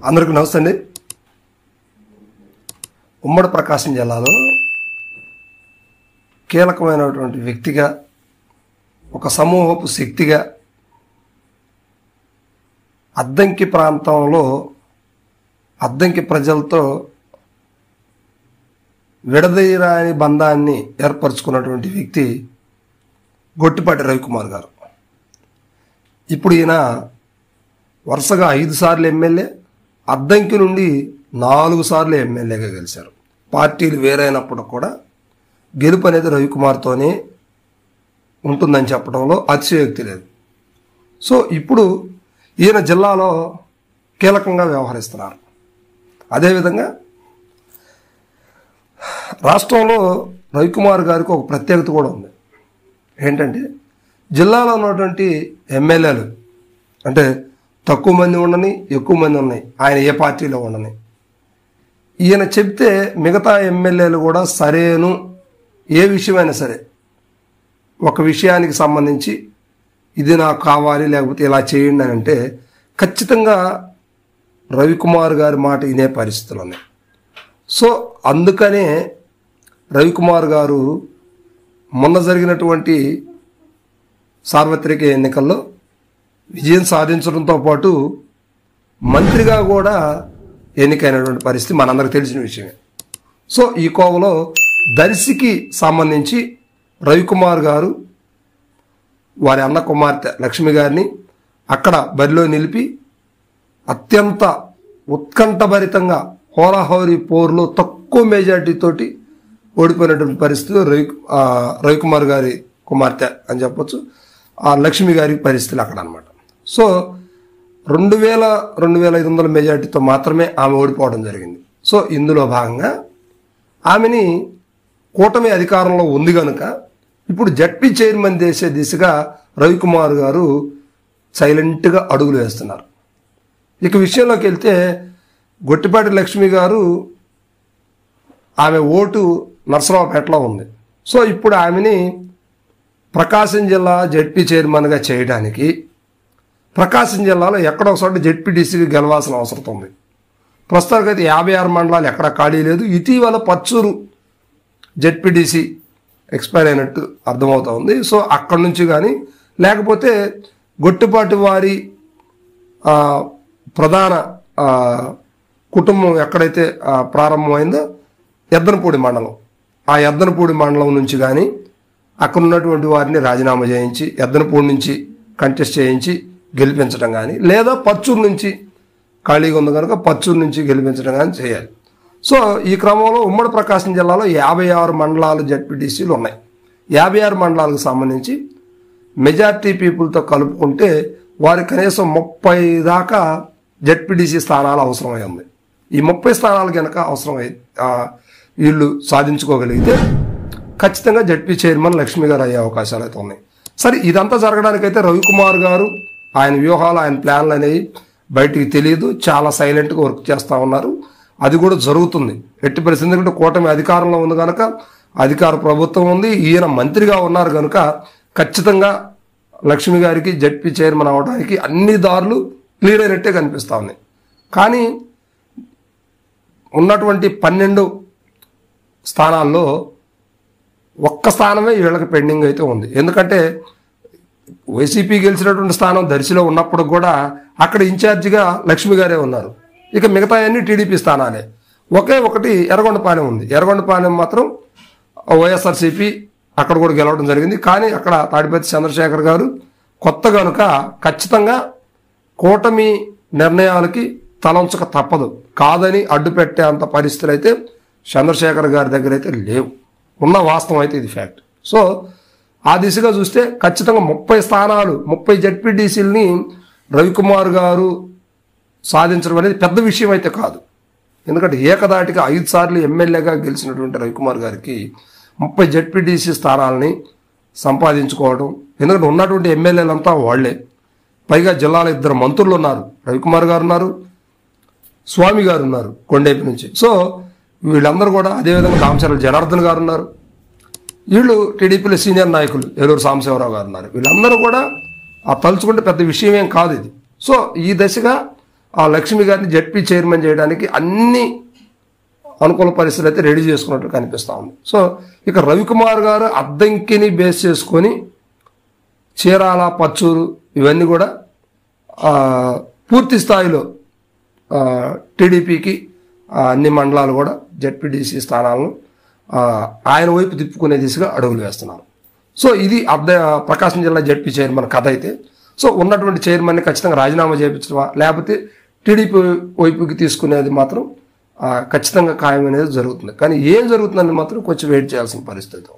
అందరికీ నమస్తే అండి. ఉమ్మడి ప్రకాశం జిల్లాలో కీలకమైనటువంటి వ్యక్తిగా, ఒక సమూహపు శక్తిగా అద్దంకి ప్రాంతంలో అద్దంకి ప్రజలతో విడదీయరాని బంధాన్ని ఏర్పరచుకున్నటువంటి వ్యక్తి గొట్టిపాటి రవికుమార్ గారు. ఇప్పుడు ఈయన వరుసగా 5 సార్లు ఎమ్మెల్యే, అద్దంకి నుండి 4 సార్లు ఎమ్మెల్యేగా గెలిచారు. పార్టీలు వేరైనప్పుడు కూడా గెలుపు అనేది రవికుమార్తోనే ఉంటుందని చెప్పడంలో అతిశయోక్తి లేదు. సో ఇప్పుడు ఈయన జిల్లాలో కీలకంగా వ్యవహరిస్తున్నారు. అదేవిధంగా రాష్ట్రంలో రవికుమార్ గారికి ఒక ప్రత్యేకత కూడా ఉంది. ఏంటంటే జిల్లాలో ఉన్నటువంటి ఎమ్మెల్యేలు అంటే తక్కువ మంది ఉండని, ఎక్కువ మంది ఉన్నాయి, ఆయన ఏ పార్టీలో ఉండని, ఈయన చెప్తే మిగతా ఎమ్మెల్యేలు కూడా సరేను, ఏ విషయమైనా సరే ఒక విషయానికి సంబంధించి ఇది నాకు కావాలి లేకపోతే ఇలా చేయండి అని అంటే ఖచ్చితంగా రవికుమార్ గారి మాట వినే పరిస్థితులు ఉన్నాయి. సో అందుకనే రవికుమార్ గారు మొన్న జరిగినటువంటి సార్వత్రిక ఎన్నికల్లో విజయం సాధించడంతో పాటు మంత్రిగా కూడా ఎన్నికైనటువంటి పరిస్థితి మనందరికి తెలిసిన విషయమే. సో ఈ కోవలో దర్శికి సంబంధించి రవికుమార్ గారు వారి అన్న కుమార్తె లక్ష్మి గారిని అక్కడ బరిలో నిలిపి అత్యంత ఉత్కంఠభరితంగా హోరాహోరీ పోరులో తక్కువ మెజార్టీతోటి ఓడిపోయినటువంటి పరిస్థితులు రవికుమార్ గారి కుమార్తె అని చెప్పొచ్చు, ఆ లక్ష్మి గారి పరిస్థితులు అక్కడ అనమాట. సో 2,500 మెజార్టీతో మాత్రమే ఆమె ఓడిపోవడం జరిగింది. సో ఇందులో భాగంగా ఆమెని కూటమి అధికారంలో ఉంది కనుక ఇప్పుడు జడ్పీ చైర్మన్ చేసే దిశగా రవికుమార్ గారు సైలెంట్గా అడుగులు వేస్తున్నారు. ఇక విషయంలోకి వెళ్తే గొట్టిపాటి లక్ష్మి గారు ఆమె ఓటు నరసరావుపేటలో ఉంది. సో ఇప్పుడు ఆమెని ప్రకాశం జిల్లా జడ్పీ చైర్మన్గా చేయడానికి ప్రకాశం జిల్లాలో ఎక్కడో ఒకసారి జడ్పీటీసీకి గెలవాల్సిన అవసరం ఉంది. ప్రస్తుతానికైతే 56 మండలాలు ఎక్కడ ఖాళీ లేదు. ఇటీవల పచ్చూరు జడ్పీటీసీ ఎక్స్పైర్ అయినట్టు అర్థమవుతా ఉంది. సో అక్కడి నుంచి కానీ లేకపోతే గొట్టిపాటి వారి ప్రధాన కుటుంబం ఎక్కడైతే ప్రారంభమైందో ఎద్దనపూడి మండలం, ఆ ఎద్దనపూడి మండలం నుంచి కానీ అక్కడ ఉన్నటువంటి వారిని రాజీనామా చేయించి ఎద్దనపూడి నుంచి కంటెస్ట్ చేయించి గెలిపించడం కానీ, లేదా పచ్చూరు నుంచి ఖాళీగా ఉంది కనుక పచ్చూరు నుంచి గెలిపించడం కానీ చేయాలి. సో ఈ క్రమంలో ఉమ్మడి ప్రకాశం జిల్లాలో 56 మండలాలు జడ్పీటీసీలు ఉన్నాయి. 56 మండలాలకు సంబంధించి మెజార్టీ పీపుల్తో కలుపుకుంటే వారికి కనీసం 30 దాకా జడ్పీటీసీ స్థానాలు అవసరమై ఉంది. ఈ 30 స్థానాలు కనుక అవసరమై వీళ్ళు సాధించుకోగలిగితే ఖచ్చితంగా జడ్పీ చైర్మన్ లక్ష్మి గారు అయ్యే అవకాశాలు అయితే ఉన్నాయి. సరే, ఇదంతా జరగడానికైతే రవికుమార్ గారు ఆయన వ్యూహాలు, ఆయన ప్లాన్లు అనేవి బయటికి తెలియదు, చాలా సైలెంట్గా వర్క్ చేస్తూ ఉన్నారు. అది కూడా జరుగుతుంది ఎట్టి పరిస్థితి. ఎందుకంటే కూటమి అధికారంలో ఉంది కనుక, అధికార ప్రభుత్వం ఉంది, ఈయన మంత్రిగా ఉన్నారు కనుక ఖచ్చితంగా లక్ష్మి గారికి జడ్పీ చైర్మన్ అవడానికి అన్ని దారులు క్లియర్ అయినట్టే కనిపిస్తూ ఉన్నాయి. కానీ ఉన్నటువంటి 12 స్థానాల్లో ఒక్క స్థానమే వీళ్ళకి పెండింగ్ అయితే ఉంది. ఎందుకంటే వైసీపీ గెలిచినటువంటి స్థానం దర్శిలో ఉన్నప్పుడు కూడా అక్కడ ఇన్ఛార్జిగా లక్ష్మి గారే ఉన్నారు. ఇక మిగతా అన్ని టీడీపీ స్థానాలే. ఒకే ఒకటి ఎర్రగొండపాలెం ఉంది. ఎర్రగొండపాలెం మాత్రం వైఎస్ఆర్సీపీ అక్కడ కూడా గెలవడం జరిగింది. కానీ అక్కడ తాడిపత్రి చంద్రశేఖర్ గారు కొత్త కనుక ఖచ్చితంగా కూటమి నిర్ణయాలకి తలంచక తప్పదు. కాదని అడ్డు పెట్టే అంత పరిస్థితులు అయితే చంద్రశేఖర్ గారి దగ్గర అయితే లేవు. ఉన్న వాస్తవం అయితే ఇది ఫ్యాక్ట్. సో ఆ దిశగా చూస్తే ఖచ్చితంగా 30 స్థానాలు, 30 జడ్పీటీసీలని రవికుమార్ గారు సాధించడం అనేది పెద్ద విషయం అయితే కాదు. ఎందుకంటే ఏకదాటిగా 5 సార్లు ఎమ్మెల్యేగా గెలిచినటువంటి రవికుమార్ గారికి 30 జడ్పీటీసీ స్థానాలని సంపాదించుకోవడం. ఎందుకంటే ఉన్నటువంటి ఎమ్మెల్యేలంతా వాళ్లే. పైగా జిల్లాలో 2 మంత్రులు ఉన్నారు. రవికుమార్ గారు ఉన్నారు, స్వామి గారు ఉన్నారు కొండేపి నుంచి. సో వీళ్ళందరూ కూడా, అదేవిధంగా దామచర్ల జనార్దన్ గారు ఉన్నారు, వీళ్ళు టీడీపీలో సీనియర్ నాయకులు ఏలూరు సాంబశివరావు గారు ఉన్నారు. వీళ్ళందరూ కూడా తలుచుకుంటే పెద్ద విషయం ఏం కాదు ఇది. సో ఈ దశగా ఆ లక్ష్మి గారిని జడ్పీ చైర్మన్ చేయడానికి అన్ని అనుకూల పరిస్థితులు అయితే రెడీ చేసుకున్నట్టు కనిపిస్తూ ఉంది. సో ఇక రవికుమార్ గారు అద్దంకిని బేస్ చేసుకొని చీరాల, పచ్చూరు ఇవన్నీ కూడా పూర్తి స్థాయిలో టీడీపీకి అన్ని మండలాలు కూడా జడ్పీటీసీ స్థానాలను ఆయన వైపు తిప్పుకునే దిశగా అడుగులు వేస్తున్నారు. సో ఇది ప్రకాశం జిల్లా జడ్పీ చైర్మన్ కథ అయితే, సో ఉన్నటువంటి చైర్మన్ని ఖచ్చితంగా రాజీనామా చేయించడమా లేకపోతే టీడీపీ వైపుకి తీసుకునేది మాత్రం ఖచ్చితంగా ఖాయం అనేది జరుగుతుంది. కానీ ఏం జరుగుతుందని మాత్రం కొంచెం వెయిట్ చేయాల్సిన పరిస్థితి.